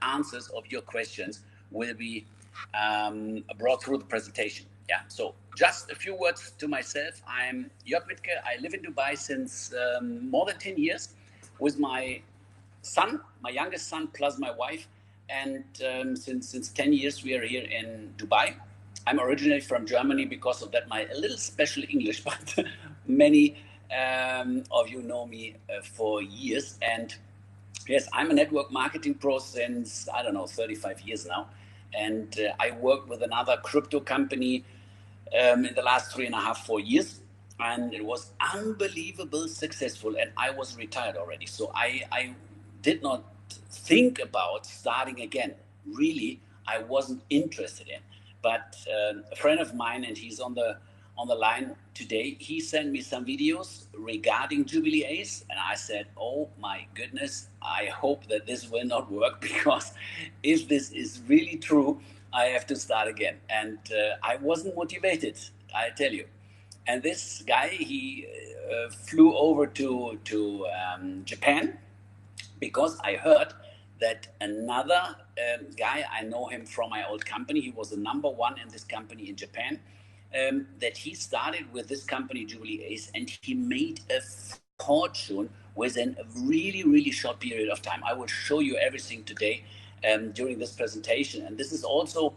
answers of your questions will be brought through the presentation. Yeah. So just a few words to myself. I'm Joerg Wittke. I live in Dubai since more than 10 years with my son, my youngest son, plus my wife. And since 10 years, we are here in Dubai. I'm originally from Germany. Because of that, my a little special English, but many of you know me for years. And yes, I'm a network marketing pro since, I don't know, 35 years now. And I worked with another crypto company in the last 3.5, 4 years. And it was unbelievable successful. And I was retired already. So I did not think about starting again. Really, I wasn't interested in. But a friend of mine, and he's on the line today, he sent me some videos regarding Jubilee Ace, and I said, oh my goodness, I hope that this will not work, because if this is really true, I have to start again. And I wasn't motivated, I tell you. And this guy, he flew over to Japan, because I heard that another guy, I know him from my old company, he was the number one in this company in Japan, that he started with this company, Jubilee Ace, and he made a fortune within a really, really short period of time. I will show you everything today during this presentation. And this is also,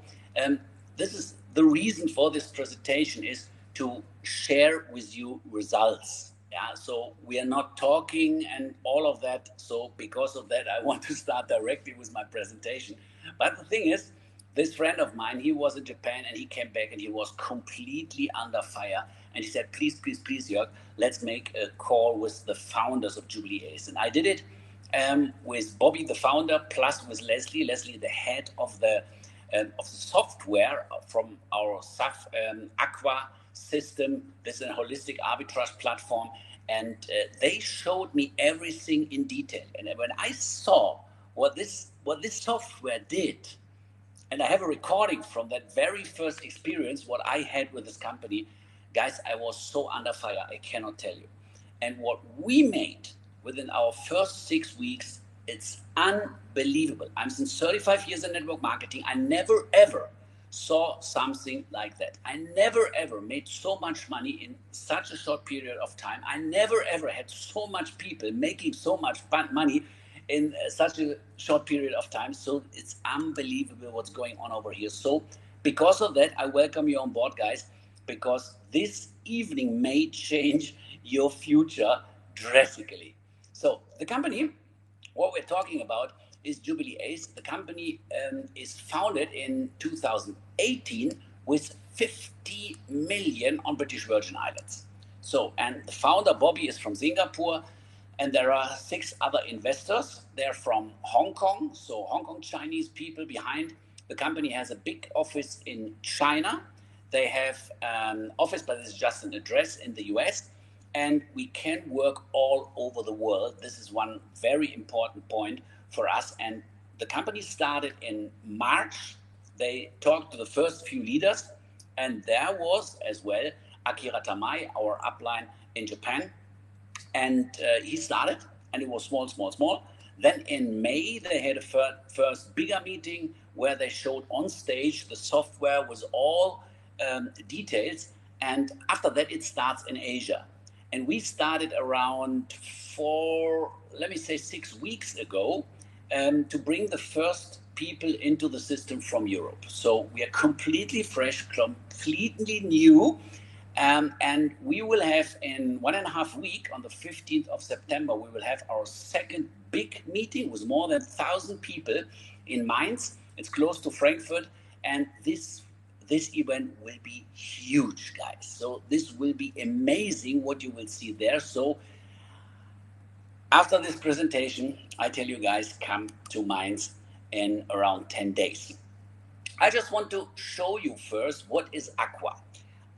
this is the reason for this presentation, is to share with you results. Yeah, so we are not talking and all of that. So because of that, I want to start directly with my presentation. But the thing is, this friend of mine, he was in Japan and he came back and he was completely under fire. And he said, please, please, please, Jörg, let's make a call with the founders of Jubilee Ace. And I did it with Bobby, the founder, plus with Leslie, the head of the software from our SAF Aqua system. This is a holistic arbitrage platform. And they showed me everything in detail. And when I saw what this software did, and I have a recording from that very first experience, what I had with this company, guys, I was so under fire, I cannot tell you. And what we made within our first 6 weeks, it's unbelievable. I'm since 35 years in network marketing. I never, ever saw something like that. I never, ever made so much money in such a short period of time. I never, ever had so much people making so much money in such a short period of time. So it's unbelievable what's going on over here. So because of that, I welcome you on board, guys, because this evening may change your future drastically. So the company, what we're talking about, is Jubilee Ace. The company is founded in 2018 with 50 million on British Virgin Islands. So, and the founder, Bobby, is from Singapore. And there are 6 other investors. They're from Hong Kong, so Hong Kong Chinese people behind. The company has a big office in China. They have an office, but it's just an address in the US. And we can work all over the world. This is one very important point for us. And the company started in March. They talked to the first few leaders. And there was as well Akira Tamai, our upline in Japan. And he started, and it was small. Then in May, they had a first bigger meeting where they showed on stage the software with all details. And after that, it starts in Asia. And we started around 6 weeks ago to bring the first people into the system from Europe. So we are completely fresh, completely new. And we will have in 1.5 weeks, on the 15th of September, we will have our second big meeting with more than 1,000 people in Mainz. It's close to Frankfurt. And this event will be huge, guys. So this will be amazing what you will see there. So after this presentation, I tell you guys, come to Mainz in around 10 days. I just want to show you first what is Aqua.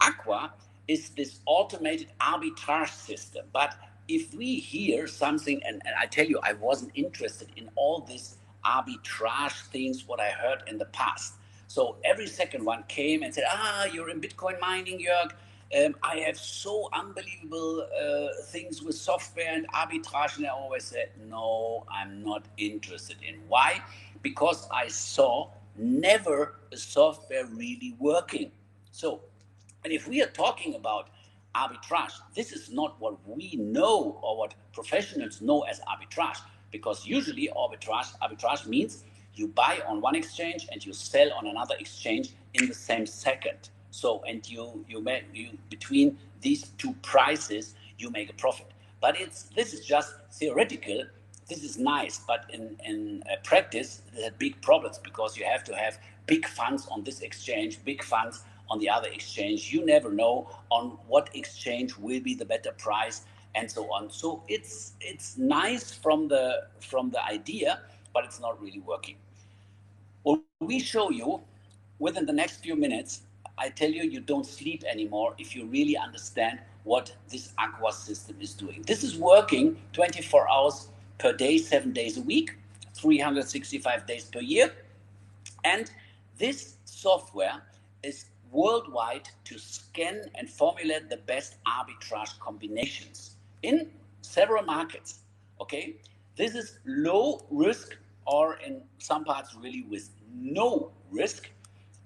Aqua is this automated arbitrage system. But if we hear something, and I tell you, I wasn't interested in all this arbitrage things, what I heard in the past. So every second one came and said, you're in Bitcoin mining, Jörg. I have so unbelievable things with software and arbitrage. And I always said, no, I'm not interested in. Why? because I saw never a software really working. So, and if we are talking about arbitrage, this is not what we know or what professionals know as arbitrage, because usually arbitrage means you buy on one exchange and you sell on another exchange in the same second. So, and you between these two prices, you make a profit. But this is just theoretical. This is nice, but in practice, there are big problems, because you have to have big funds on this exchange, big funds on the other exchange. You never know on what exchange will be the better price, and so on. So it's nice from the idea, but it's not really working. What we show you within the next few minutes, I tell you, you don't sleep anymore if you really understand what this Aqua system is doing. This is working 24 hours per day, 7 days a week, 365 days per year. And this software is worldwide to scan and formulate the best arbitrage combinations in several markets. Okay, this is low risk, or in some parts really with no risk,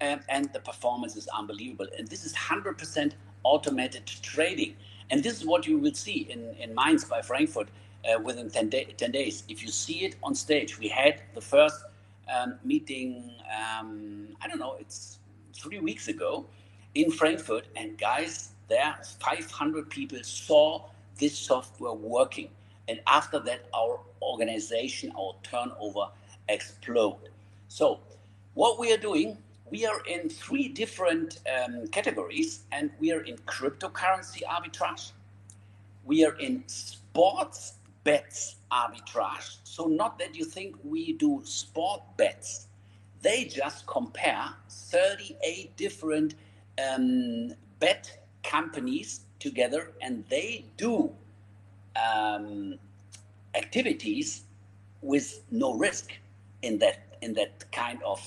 and the performance is unbelievable. And this is 100% automated trading. And this is what you will see in Mainz by Frankfurt within 10 days. If you see it on stage, we had the first meeting, I don't know, it's 3 weeks ago in Frankfurt, and guys, there 500 people saw this software working. And after that, our organization, our turnover exploded. So what we are doing, we are in 3 different categories, and we are in cryptocurrency arbitrage. We are in sports bets arbitrage. So not that you think we do sport bets. They just compare 38 different bet companies together, and they do activities with no risk in that kind of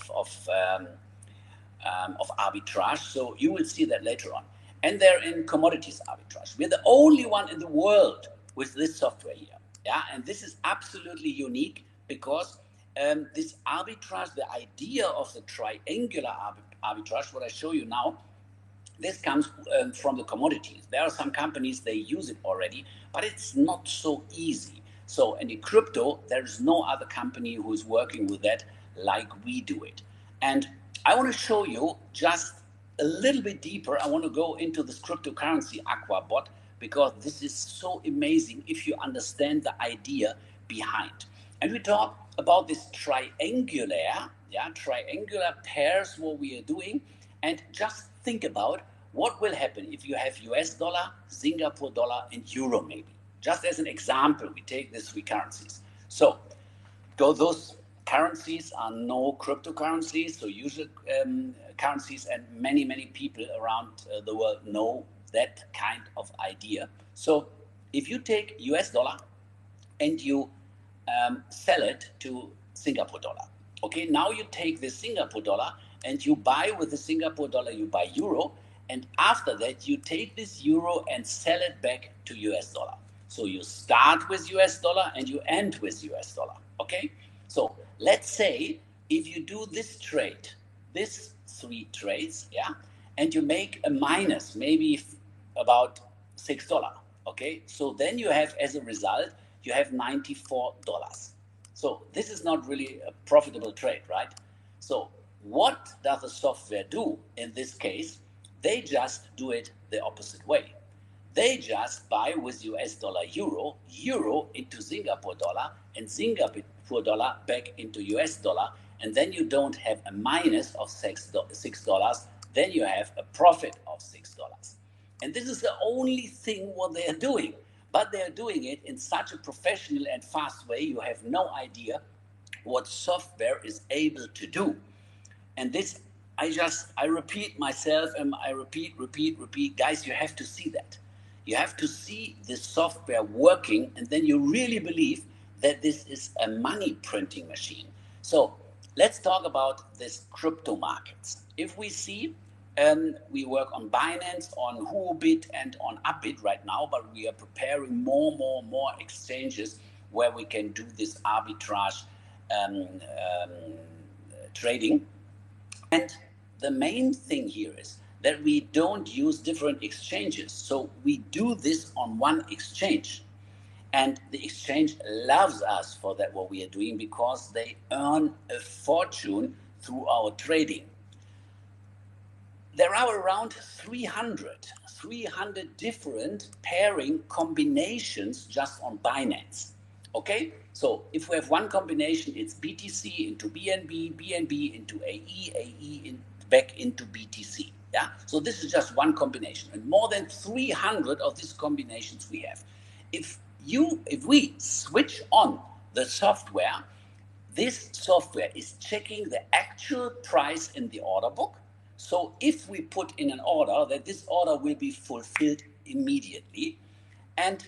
arbitrage. So you will see that later on. And they're in commodities arbitrage. We're the only one in the world with this software here. Yeah, and this is absolutely unique, because this arbitrage, the idea of the triangular arbitrage, what I show you now, this comes from the commodities. There are some companies, they use it already, but it's not so easy. So, and in crypto, there's no other company who is working with that like we do it. And I want to show you just a little bit deeper. I want to go into this cryptocurrency Aqua bot, because this is so amazing if you understand the idea behind. And we talk about this triangular pairs, what we are doing, and just think about what will happen if you have US dollar, Singapore dollar, and euro maybe. Just as an example, we take these 3 currencies. So those currencies are no cryptocurrencies, so usual currencies, and many people around the world know that kind of idea. So if you take US dollar and you sell it to Singapore dollar, okay, now you take the Singapore dollar and you buy with the Singapore dollar, you buy euro, and after that you take this euro and sell it back to US dollar. So you start with US dollar and you end with US dollar, okay? So let's say if you do this trade, these 3 trades, yeah, and you make a minus, maybe about $6, okay? So then you have, as a result, you have $94. So this is not really a profitable trade, right? So what does the software do in this case? They just do it the opposite way. They just buy with US dollar euro, euro into Singapore dollar, and Singapore dollar back into US dollar, and then you don't have a minus of $6, then you have a profit of $6. And this is the only thing what they are doing. But they are doing it in such a professional and fast way, you have no idea what software is able to do. And this, I repeat myself, and I repeat. Guys, you have to see that. You have to see this software working, and then you really believe that this is a money printing machine. So let's talk about this crypto markets. If we see, we work on Binance, on Huobi, and on Upbit right now, but we are preparing more exchanges where we can do this arbitrage trading. And the main thing here is that we don't use different exchanges. So we do this on one exchange. And the exchange loves us for that, what we are doing, because they earn a fortune through our trading. There are around 300 different pairing combinations just on Binance. Okay, so if we have one combination, it's BTC into BNB, BNB into AE, AE back into BTC. Yeah, so this is just one combination, and more than 300 of these combinations we have. If we switch on the software, this software is checking the actual price in the order book. So if we put in an order, that this order will be fulfilled immediately, and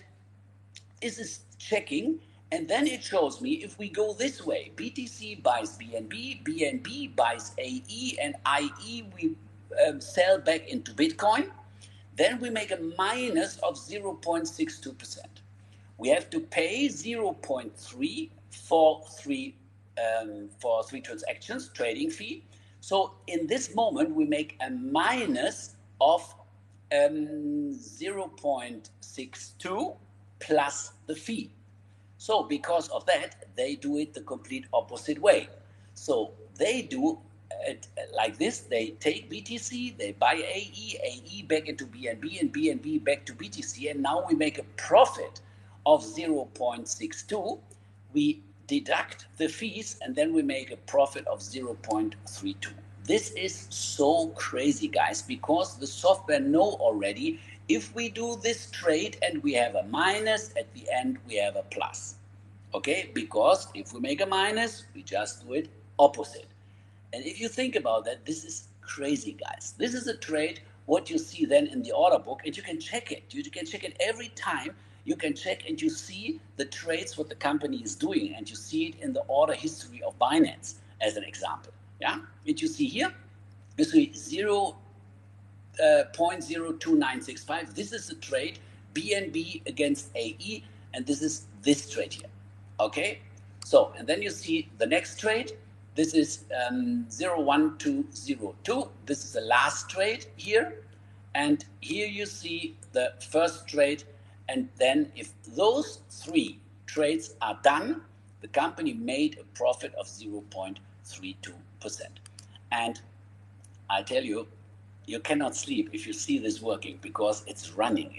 this is checking. And then it shows me if we go this way, BTC buys BNB, BNB buys AE, and IE we sell back into Bitcoin. Then we make a minus of 0.62%. We have to pay 0.3 for three transactions, trading fee. So in this moment, we make a minus of 0.62 plus the fee. So because of that, they do it the complete opposite way. So they do it like this. They take BTC, they buy AE, AE back into BNB, and BNB back to BTC. And now we make a profit of 0.62. We deduct the fees, and then we make a profit of 0.32. This is so crazy, guys, because the software know already if we do this trade and we have a minus, at the end we have a plus. Okay, because if we make a minus, we just do it opposite. And if you think about that, this is crazy, guys. This is a trade, what you see then in the order book, and you can check it. You can check it every time. You can check and you see the trades, what the company is doing, and you see it in the order history of Binance as an example. Yeah, and you see here, you see 0.02965. This is the trade BNB against AE, and this is this trade here. Okay, so and then you see the next trade. This is 0.1202. This is the last trade here, and here you see the first trade. And then if those three trades are done, the company made a profit of 0.32%. And I tell you, you cannot sleep if you see this working, because it's running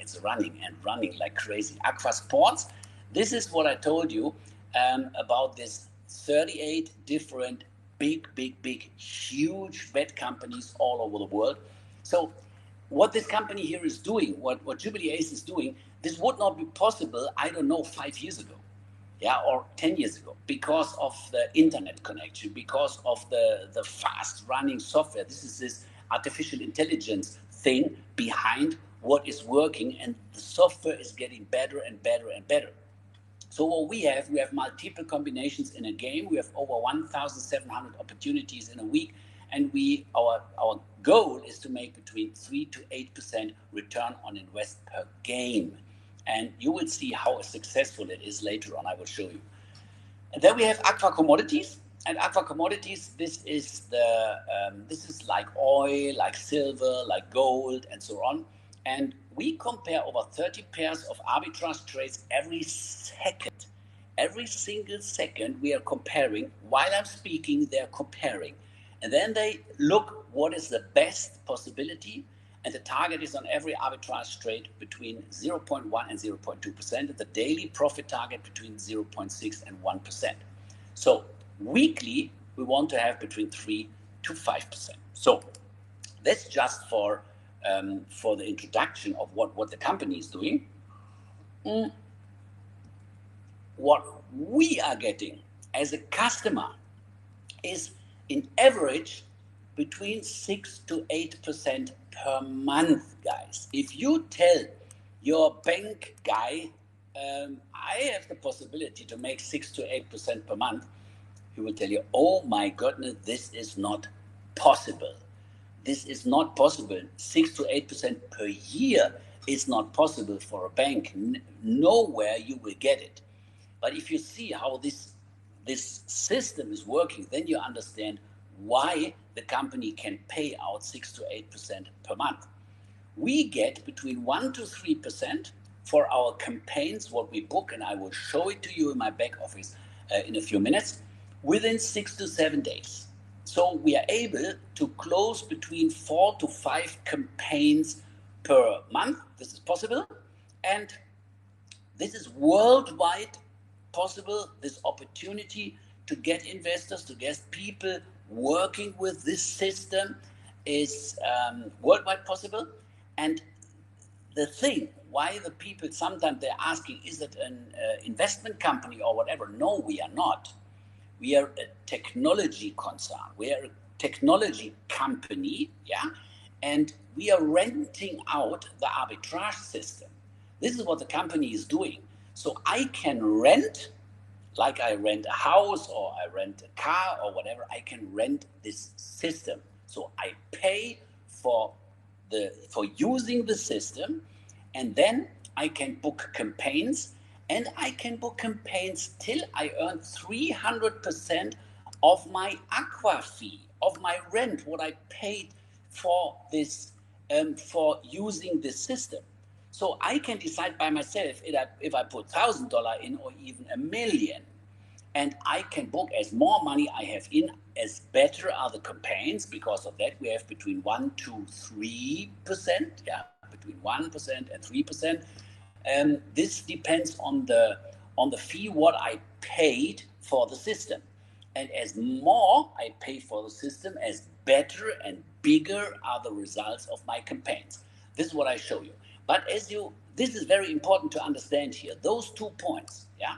like crazy. Aqua Sports, this is what I told you about this 38 different big, huge bet companies all over the world. So what this company here is doing, what Jubilee is doing, this would not be possible, I don't know, 5 years ago, yeah, or 10 years ago, because of the internet connection, because of the fast running software. This is this artificial intelligence thing behind what is working, and the software is getting better and better and better. So what we have multiple combinations in a game. We have over 1,700 opportunities in a week, and our goal is to make between 3 to 8% return on invest per game. And you will see how successful it is later on. I will show you. And then we have Aqua Commodities. And Aqua Commodities, this is like oil, like silver, like gold, and so on. And we compare over 30 pairs of arbitrage trades every second. Every single second we are comparing. While I'm speaking, they're comparing. And then they look what is the best possibility. And the target is on every arbitrage trade between 0.1 and 0.2%. And the daily profit target between 0.6 and 1%. So weekly, we want to have between 3 to 5%. So that's just for the introduction of what the company is doing. What we are getting as a customer is in average between 6 to 8% per month, guys. If you tell your bank guy, I have the possibility to make 6 to 8% per month, he will tell you, oh my goodness, this is not possible. This is not possible. 6 to 8% per year is not possible for a bank. Nowhere you will get it. But if you see how this this system is working, then you understand why the company can pay out 6 to 8% per month. We get between 1 to 3% for our campaigns, what we book, and I will show it to you in my back office in a few minutes, within 6 to 7 days. So we are able to close between 4 to 5 campaigns per month. This is possible, and this is worldwide possible, this opportunity to get investors, to get people working with this system is worldwide possible. And the thing, why the people, sometimes they're asking, is it an investment company or whatever? No, we are not. We are a technology concern. We are a technology company, yeah? And we are renting out the arbitrage system. This is what the company is doing. So I can rent, like I rent a house or I rent a car or whatever, I can rent this system. So I pay for using the system, and then I can book campaigns, and I can book campaigns till I earn 300% of my aqua fee, of my rent, what I paid for this, for using this system. So I can decide by myself if I put $1,000 in or even $1 million. And I can book as more money I have in, as better are the campaigns. Because of that, we have between 1 to 3%, yeah, between 1% and 3%. This depends on the fee what I paid for the system. And as more I pay for the system, as better and bigger are the results of my campaigns. This is what I show you. But this is very important to understand here, those 2 points, yeah?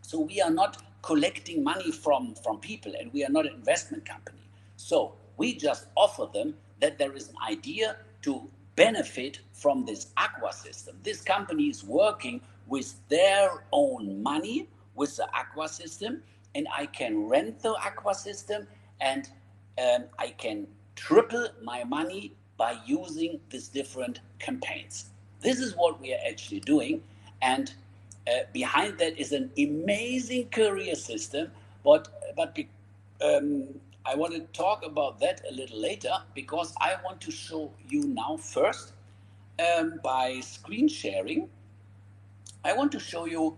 So we are not collecting money from people, and we are not an investment company. So we just offer them that there is an idea to benefit from this aqua system. This company is working with their own money, with the aqua system, and I can rent the aqua system, and I can triple my money by using these different campaigns. This is what we are actually doing, and behind that is an amazing career system, but I want to talk about that a little later, because I want to show you now first by screen sharing. I want to show you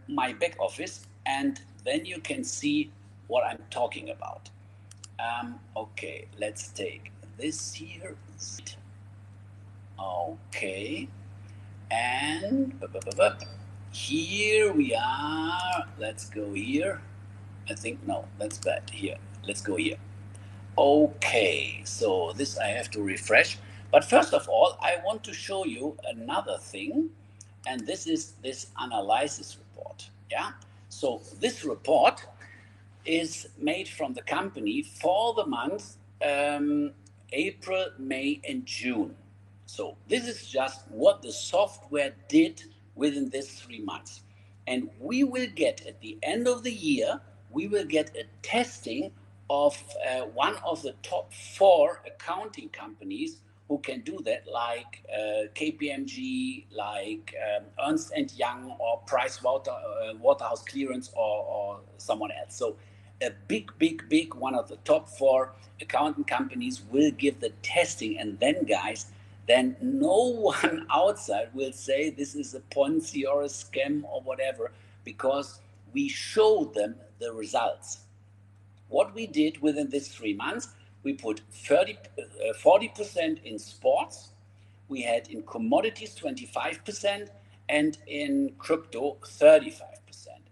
my back office, and then you can see what I'm talking about. Okay, let's take this here. Okay, and here we are. Let's go here. I think, no, that's bad. Here, let's go here. Okay, so this I have to refresh. But first of all, I want to show you another thing, and this is this analysis report. Yeah. So this report is made from the company for the month April, May, and June. So this is just what the software did within these 3 months. And we will get, at the end of the year, we will get a testing of one of the top 4 accounting companies who can do that, like KPMG, like Ernst & Young, or Price Waterhouse Clearance, or someone else. So a big one of the top 4 accounting companies will give the testing, and then, guys, then no one outside will say this is a Ponzi or a scam or whatever, because we show them the results. What we did within these 3 months, we put 40% in sports, we had in commodities 25%, and in crypto 35%.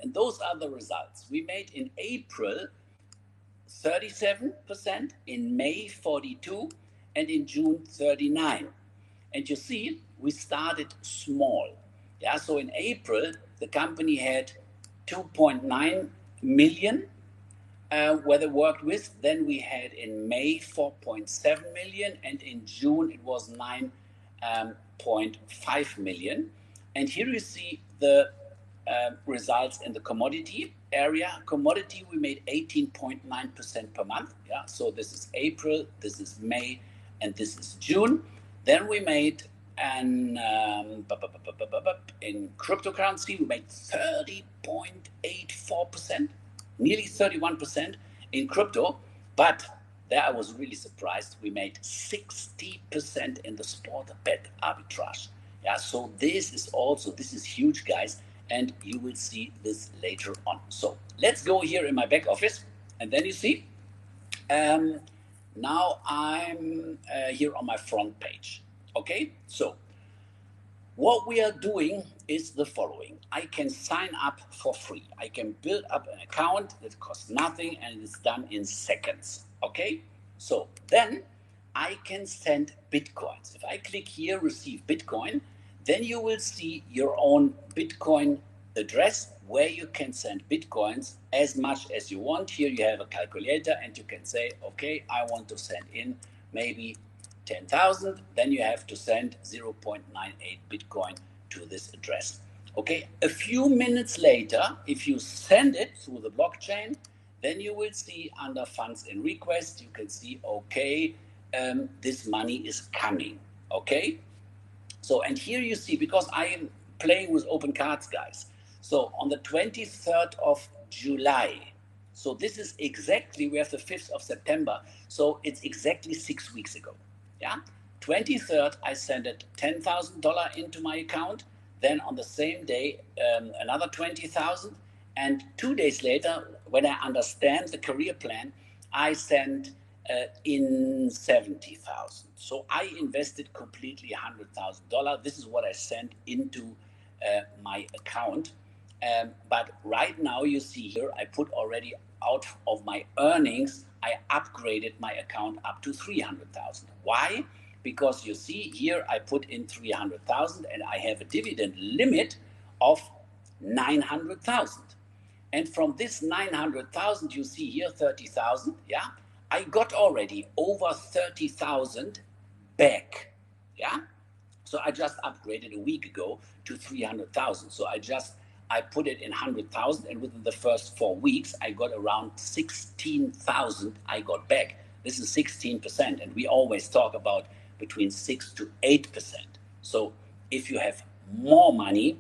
And those are the results. We made in April 37%, in May 42%, and in June 39%. And you see, we started small. Yeah, so in April, the company had 2.9 million where they worked with. Then we had in May 4.7 million, and in June it was 9.5 million. And here you see the results in the commodity area. Commodity, we made 18.9% per month. Yeah, so this is April, this is May, and this is June. Then we made in cryptocurrency, we made 30.84%. nearly 31% in crypto. But there I was really surprised. We made 60% in the sport bet arbitrage. Yeah, so this is huge, guys, and you will see this later on. So let's go here in my back office, and then you see. Now I'm here on my front page. Okay, so what we are doing is the following. I can sign up for free. I can build up an account that costs nothing and it's done in seconds. Okay, so then I can send Bitcoins. If I click here, receive Bitcoin, then you will see your own Bitcoin address where you can send Bitcoins as much as you want. Here you have a calculator and you can say, okay, I want to send in maybe 10,000, then you have to send 0.98 Bitcoin to this address. Okay, a few minutes later, if you send it through the blockchain, then you will see under funds and request, you can see, okay, this money is coming. Okay, so, and here you see, because I am playing with open cards, guys. So on the 23rd of July, so this is exactly, we have the 5th of September, so it's exactly 6 weeks ago. Yeah, 23rd, I sent it $10,000 into my account. Then on the same day, another 20,000. And 2 days later, when I understand the career plan, I sent in 70,000. So I invested completely $100,000. This is what I sent into my account. But right now you see here, I put already out of my earnings, I upgraded my account up to 300,000. Why? Because you see here, I put in 300,000 and I have a dividend limit of 900,000. And from this 900,000, you see here 30,000, yeah? I got already over 30,000 back, yeah? So I just upgraded a week ago to 300,000. So I put it in 100,000, and within the first 4 weeks, I got around 16,000 I got back. This is 16%, and we always talk about between 6 to 8%. So if you have more money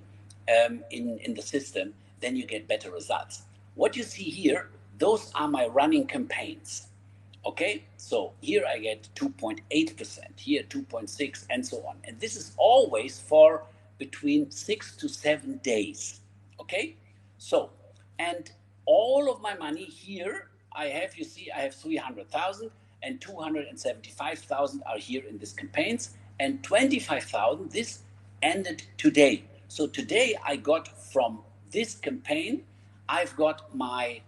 in the system, then you get better results. What you see here, those are my running campaigns. Okay, so here I get 2.8%, here 2.6, and so on. And this is always for between 6 to 7 days. Okay, so, and all of my money here, I have, you see, I have 300,000 and 275,000 are here in these campaigns, and 25,000, this ended today. So today I got from this campaign, I've got my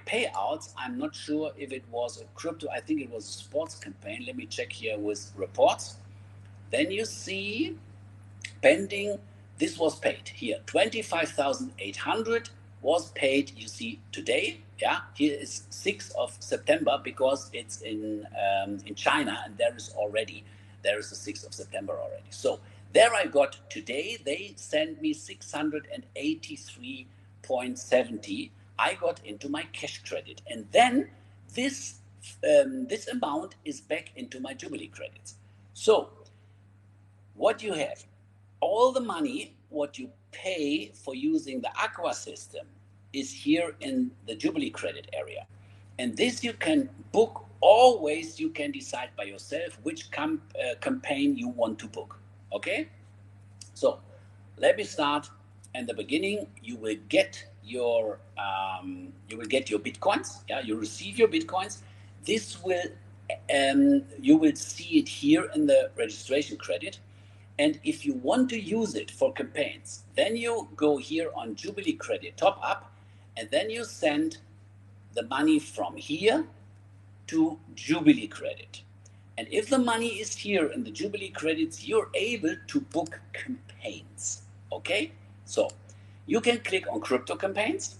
payouts. I'm not sure if it was a crypto, I think it was a sports campaign. Let me check here with reports. Then you see pending, this was paid here, 25,800 was paid, you see, today. Yeah, here is 6th of September because it's in China, and there is the 6th of September already. So there I got today, they sent me 683.70. I got into my cash credit, and then this amount is back into my Jubilee credits. So what you have, all the money what you pay for using the Aqua system is here in the Jubilee credit area, and this you can book always. You can decide by yourself which campaign you want to book. Okay, so let me start. In the beginning, you will get your bitcoins. Yeah, you receive your bitcoins. This will you will see it here in the registration credit. And if you want to use it for campaigns, then you go here on Jubilee credit top up, and then you send the money from here to Jubilee credit. And if the money is here in the Jubilee credits, you're able to book campaigns. Okay, so you can click on crypto campaigns,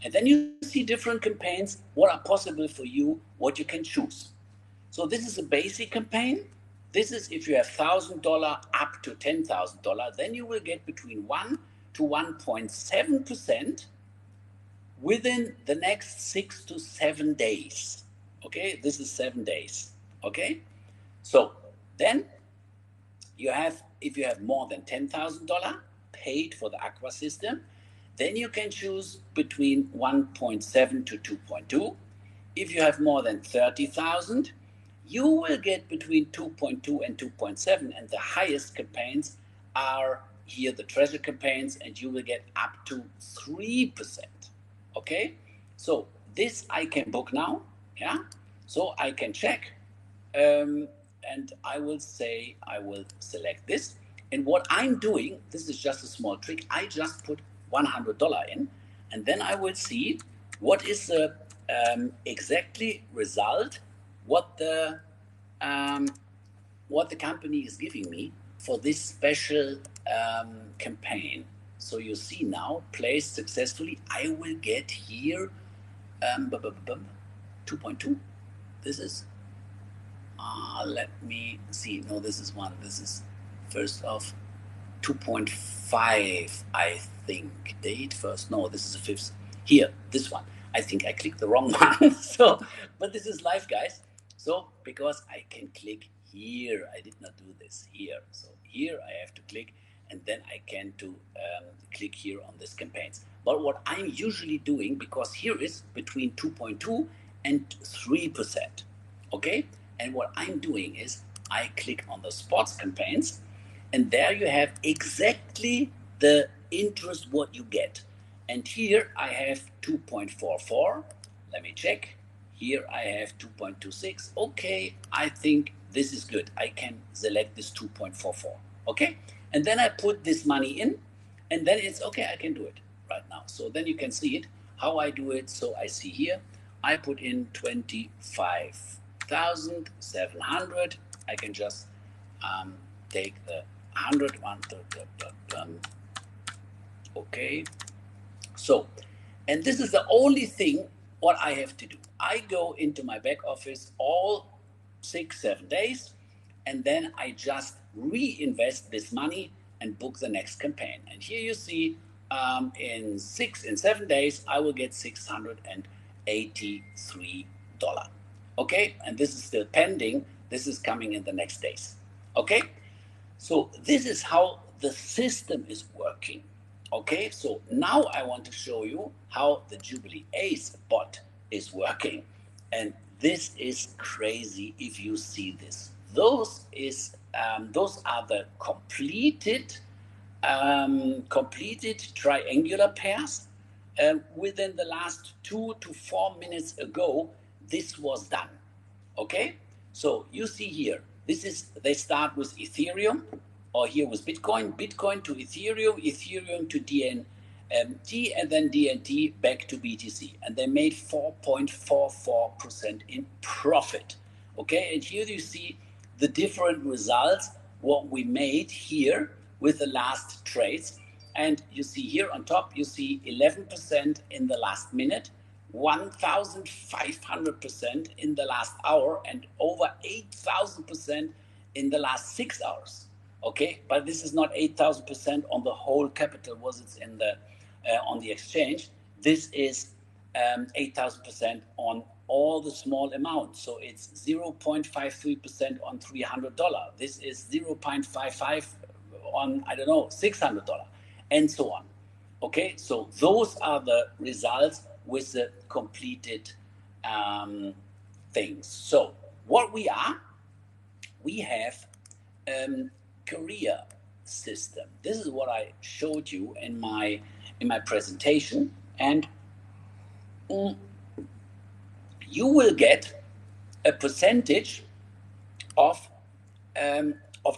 and then you see different campaigns, what are possible for you, what you can choose. So this is a basic campaign. This is if you have $1,000 up to $10,000, then you will get between 1 to 1.7% within the next 6 to 7 days. Okay, this is 7 days. Okay, so then you have, if you have more than $10,000 paid for the Aqua system, Then you can choose between 1.7 to 2.2. If you have more than 30,000, you will get between 2.2 and 2.7, and the highest campaigns are here the treasure campaigns, and you will get up to 3%. Okay, so this I can book now, yeah, so I can check, and I will say I will select this. And what I'm doing, this is just a small trick, I just put $100 in, and then I will see what is the exactly result, what the company is giving me for this special campaign. So you see now, placed successfully, I will get here 2.2. This is, let me see, no, this is one, this is first of 2.5, I think. Date first, no, this is the fifth. Here, this one. I think I clicked the wrong one. So, but this is live, guys. So, because I can click here, I did not do this here. So here I have to click, and then I can click here on this campaigns. But what I'm usually doing, because here is between 2.2 and 3%, okay? And what I'm doing is I click on the sports campaigns, and there you have exactly the interest what you get. And here I have 2.44. Let me check. Here I have 2.26. Okay, I think this is good. I can select this 2.44. Okay, and then I put this money in, and then it's okay. I can do it right now. So then you can see it how I do it. So I see here I put in 25,700. I can just take the 100 one. Okay, so, and this is the only thing what I have to do. I go into my back office all 6-7 days, and then I just reinvest this money and book the next campaign. And here you see in 7 days I will get $683. Okay, and this is still pending. This is coming in the next days. Okay, so this is how the system is working. Okay, so now I want to show you how the Jubilee Ace bot is working. And this is crazy if you see this. Those are the completed triangular pairs. Within the last 2 to 4 minutes ago, this was done. Okay, so you see here, they start with Ethereum, or here was Bitcoin to Ethereum, Ethereum to DNT, and then DNT back to BTC. And they made 4.44% in profit. Okay, and here you see the different results, what we made here with the last trades. And you see here on top, you see 11% in the last minute, 1,500% in the last hour, and over 8,000% in the last 6 hours. Okay, but this is not 8,000% on the whole capital was it's in the on the exchange. This is 8,000% on all the small amounts. So it's 0.53% on $300. This is 0.55 on, I don't know, $600, and so on. Okay, so those are the results with the completed things. So what we have career system. This is what I showed you in my presentation, and you will get a percentage of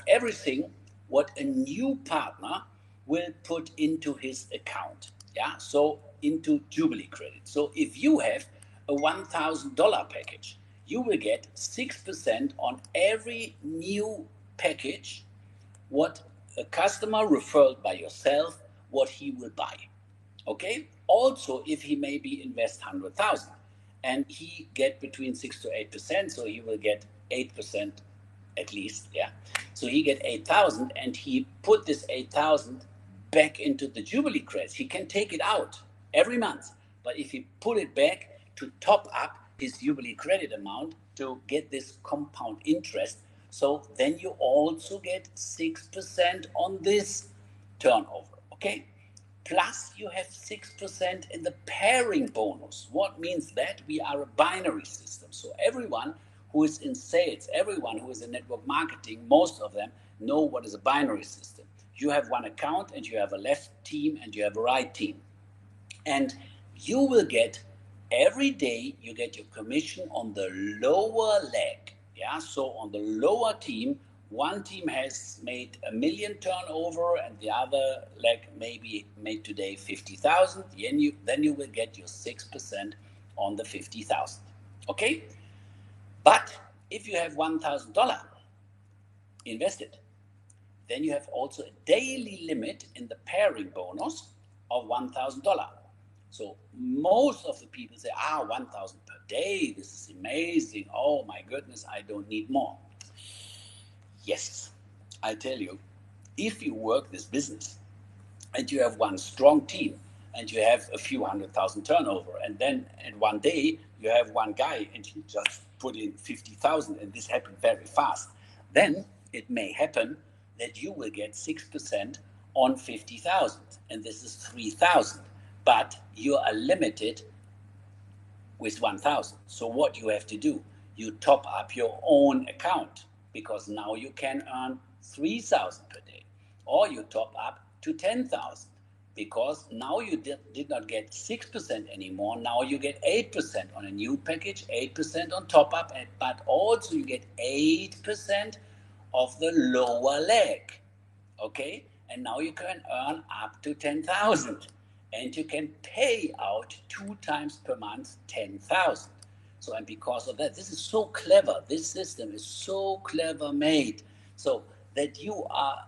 everything what a new partner will put into his account. Yeah, so into Jubilee credit. So if you have a $1,000 package, you will get 6% on every new package what a customer referred by yourself, what he will buy. Okay, also if he maybe invest 100,000 and he get between 6 to 8%, so he will get 8% at least. Yeah, so he get 8,000 and he put this 8,000 back into the Jubilee credits. He can take it out every month, but if he put it back to top up his Jubilee credit amount to get this compound interest, so then you also get 6% on this turnover. Okay, plus you have 6% in the pairing bonus. What means that? We are a binary system. So everyone who is in sales, everyone who is in network marketing, most of them know what is a binary system. You have one account and you have a left team and you have a right team. And you will get, every day you get your commission on the lower leg. Yeah, so on the lower team, one team has made 1 million turnover and the other leg maybe made today 50,000. Then you will get your 6% on the 50,000. Okay? But if you have $1,000 invested, then you have also a daily limit in the pairing bonus of $1,000. So most of the people say, 1,000 per day, this is amazing. Oh my goodness, I don't need more. Yes, I tell you, if you work this business and you have one strong team and you have a few 100,000 turnover, and then in one day you have one guy and he just put in 50,000, and this happened very fast, then it may happen that you will get 6% on 50,000, and this is 3,000, but you are limited with 1,000. So what you have to do, you top up your own account, because now you can earn 3,000 per day, or you top up to 10,000, because now you did not get 6% anymore. Now you get 8% on a new package, 8% on top up, but also you get 8% of the lower leg. Okay, and now you can earn up to 10,000, and you can pay out 2 times per month 10,000. So, and because of that, this is so clever. This system is so clever made, so that you are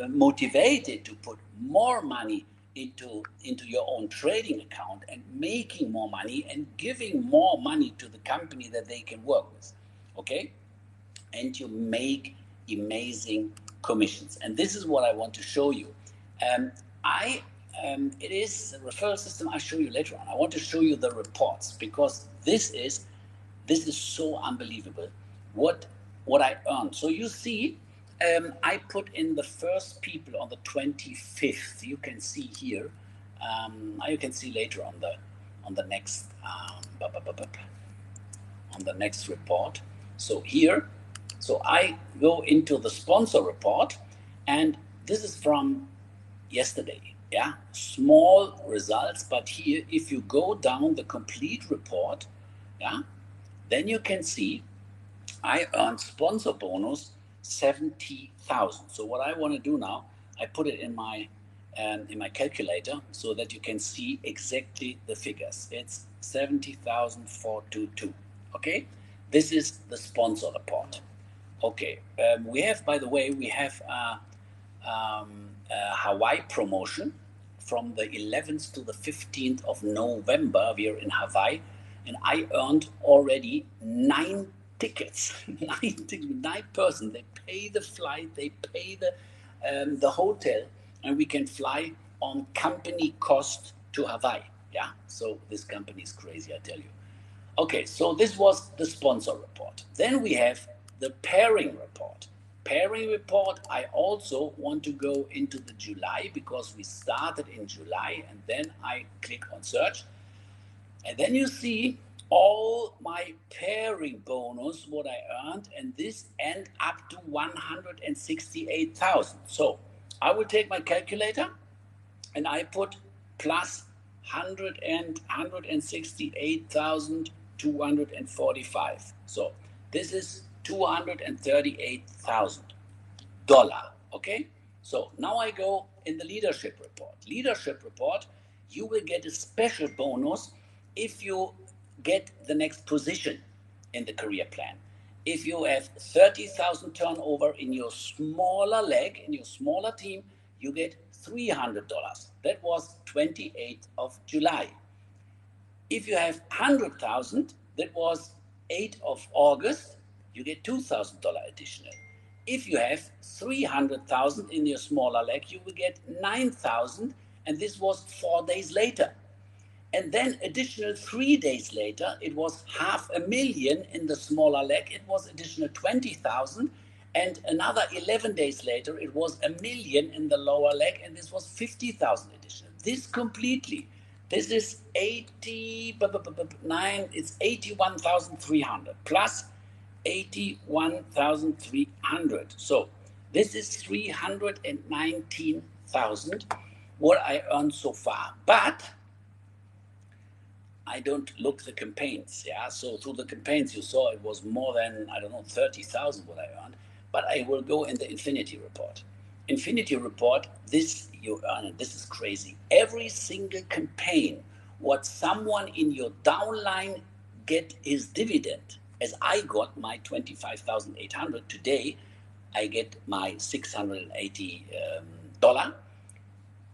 motivated to put more money into your own trading account and making more money and giving more money to the company that they can work with. Okay, and you make amazing commissions. And this is what I want to show you. It is a referral system I'll show you later on. I want to show you the reports, because this is so unbelievable what I earned. So you see, I put in the first people on the 25th. You can see here. You can see later on the next on the next report. So here, so I go into the sponsor report, and this is from yesterday. Yeah, small results, but here, if you go down the complete report, yeah, then you can see I earned sponsor bonus 70,000. So what I want to do now, I put it in my calculator so that you can see exactly the figures. It's 70,422. Okay, this is the sponsor report. Okay, we have, by the way, we have a Hawaii promotion from the 11th to the 15th of November. We are in Hawaii, and I earned already 9 tickets. 9 person. They pay the flight, they pay the hotel, and we can fly on company cost to Hawaii. Yeah, so this company is crazy, I tell you. Okay, so this was the sponsor report. Then we have the pairing report. Pairing report, I also want to go into the July, because we started in July, and then I click on search, and then you see all my pairing bonus, what I earned, and this end up to 168,000. So I will take my calculator and I put plus 168,245. So this is $238,000. Okay, so now I go in the leadership report. Leadership report, you will get a special bonus if you get the next position in the career plan. If you have 30,000 turnover in your smaller leg, in your smaller team, you get $300. That was 28th of July. If you have 100,000, that was 8th of August, you get $2,000 additional. If you have 300,000 in your smaller leg, you will get 9,000, and this was 4 days later. And then additional 3 days later, it was 500,000 in the smaller leg. It was additional 20,000. And another 11 days later, it was 1 million in the lower leg, and this was 50,000 additional. This completely, this is 9, it's 81,300 plus 81,300. So this is 319,000 what I earned so far. But I don't look the campaigns, yeah. So through the campaigns, you saw it was more than, I don't know, 30,000 what I earned. But I will go in the Infinity Report. Infinity Report, this you earn, and this is crazy. Every single campaign, what someone in your downline get is dividend. As I got my 25,800 today, I get my $680.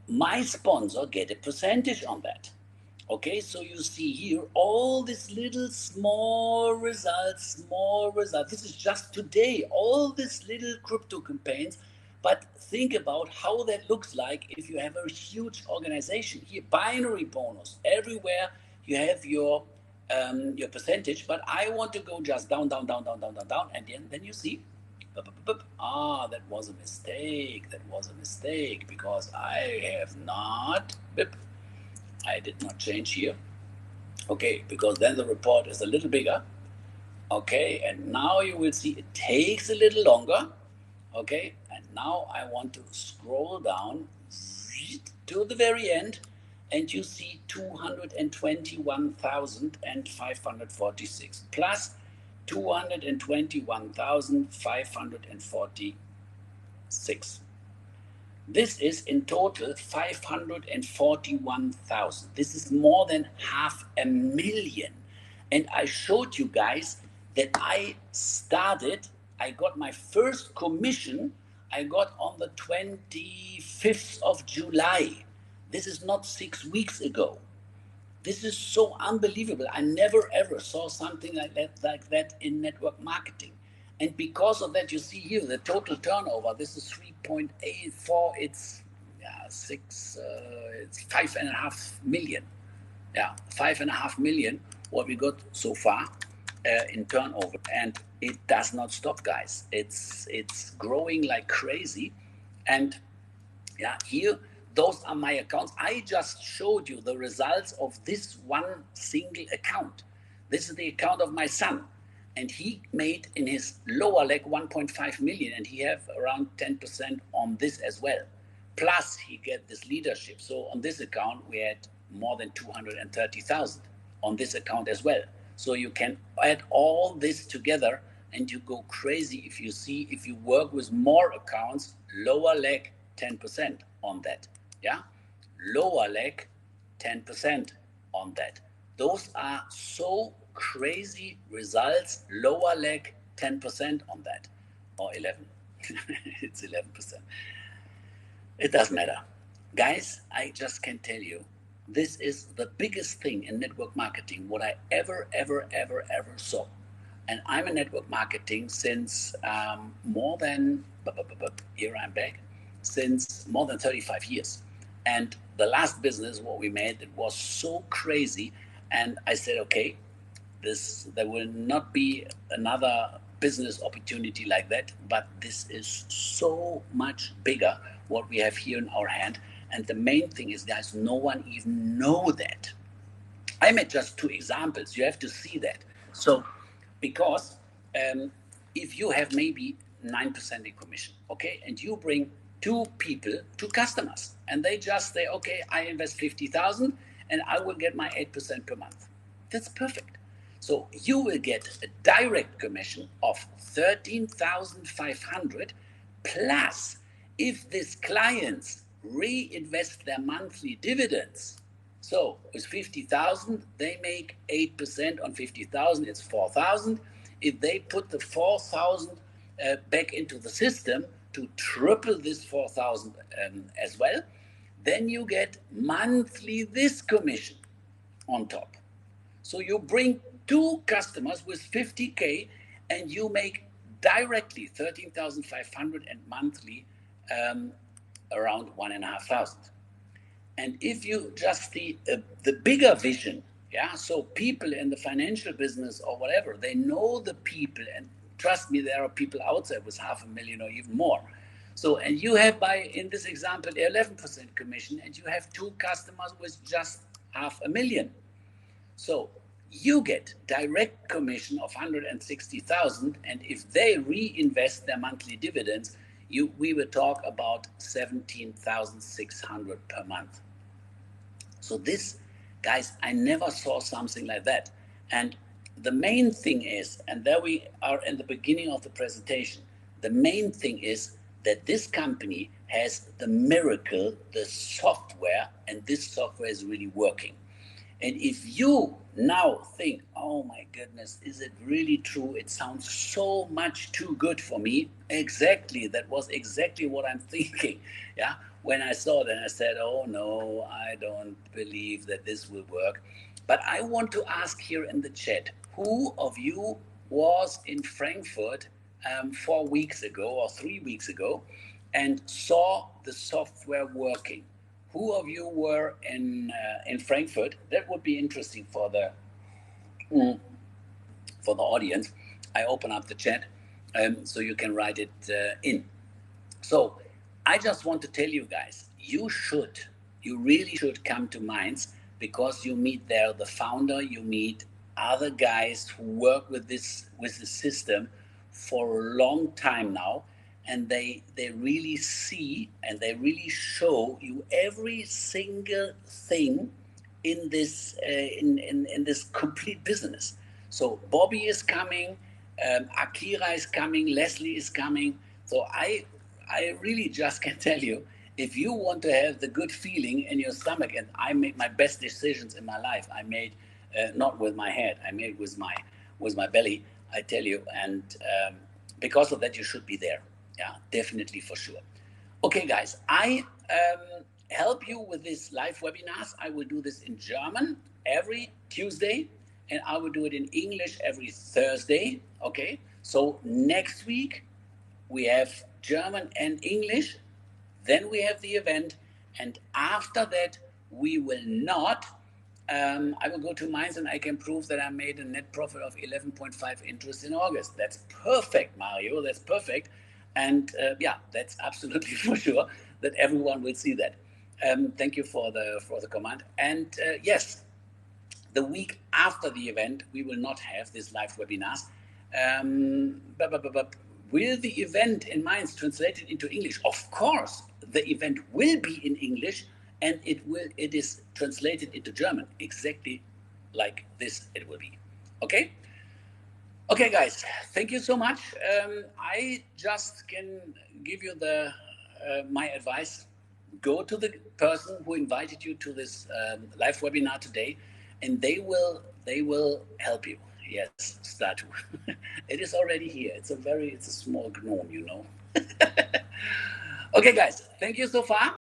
My sponsor get a percentage on that. Okay, so you see here all these little small results. This is just today, all these little crypto campaigns. But think about how that looks like if you have a huge organization. Here, binary bonus everywhere. You have your percentage, but I want to go just down, and then you see. That was a mistake. Because I have not. I did not change here. Okay, because then the report is a little bigger. Okay, and now you will see it takes a little longer. Okay, and now I want to scroll down to the very end, and you see 221,546 plus 221,546. This is in total 541,000. This is more than 500,000. And I showed you guys that I got my first commission, I got on the 25th of July. This is not 6 weeks ago. This is so unbelievable. I never ever saw something like that in network marketing. And because of that, you see here the total turnover. This is 3.84. It's it's 5.5 million. Yeah, 5.5 million. What we got so far in turnover, and it does not stop, guys. It's growing like crazy, and yeah, here those are my accounts. I just showed you the results of this one single account. This is the account of my son. And he made in his lower leg 1.5 million, and he have around 10% on this as well. Plus he get this leadership. So on this account, we had more than 230,000 on this account as well. So you can add all this together and you go crazy if you work with more accounts, lower leg 10% on that. Yeah, lower leg 10% on that. Those are so crazy results. Lower leg 10% on that, or 11. It's 11%. It doesn't matter, guys. I just can tell you, this is the biggest thing in network marketing what I ever saw. And I'm in network marketing since more than here I'm back since more than 35 years. And the last business what we made, it was so crazy, and I said, okay, there will not be another business opportunity like that, but this is so much bigger what we have here in our hand. And the main thing is, guys, no one even know that. I made just 2 examples. You have to see that. So because if you have maybe 9% in commission, okay, and you bring 2 customers, and they just say, okay, I invest 50,000 and I will get my 8% per month. That's perfect. So you will get a direct commission of 13,500 plus if these clients reinvest their monthly dividends. So with 50,000, they make 8% on 50,000, it's 4,000. If they put the 4,000 back into the system to triple this 4,000 as well, then you get monthly this commission on top. So you bring 2 customers with 50K and you make directly 13,500 and monthly around 1,500. And if you just see the bigger vision, yeah, so people in the financial business or whatever, they know the people and trust me, there are people out there with 500,000 or even more. So, and you have, in this example, 11% commission, and you have 2 customers with just 500,000. So you get direct commission of 160,000, and if they reinvest their monthly dividends, we will talk about 17,600 per month. So this, guys, I never saw something like that. And the main thing is, and there we are in the beginning of the presentation, the main thing is that this company has the miracle, the software, and this software is really working. And if you now think, oh my goodness, is it really true? It sounds so much too good for me. Exactly, that was exactly what I'm thinking. Yeah, when I saw that, I said, oh no, I don't believe that this will work. But I want to ask here in the chat, who of you was in Frankfurt 4 weeks ago or 3 weeks ago and saw the software working? Who of you were in Frankfurt? That would be interesting for the audience. I open up the chat so you can write it in. So I just want to tell you guys, you really should come to Mainz, because you meet there the founder, you meet other guys who work with the system for a long time now. And they really see and they really show you every single thing in this in this complete business. So Bobby is coming, Akira is coming, Leslie is coming. So I really just can tell you, if you want to have the good feeling in your stomach, and I made my best decisions in my life. I made not with my head, I made with my belly. I tell you, and because of that, you should be there. Yeah, definitely, for sure. Okay, guys, I help you with this live webinars. I will do this in German every Tuesday, and I will do it in English every Thursday. Okay, so next week we have German and English, then we have the event, and after that we will not. I will go to Mainz and I can prove that I made a net profit of 11.5 interest in August. That's perfect, Mario. That's perfect. And yeah, that's absolutely for sure that everyone will see that. Thank you for the comment. And yes, the week after the event, we will not have this live webinars. But will the event in Mainz translated into English? Of course, the event will be in English, and it is translated into German, exactly like this it will be. Okay? Okay, guys, thank you so much. I just can give you my advice. Go to the person who invited you to this live webinar today, and they will help you. Yes, Statu. It is already here. It's a small gnome, you know. Okay, guys, thank you so far.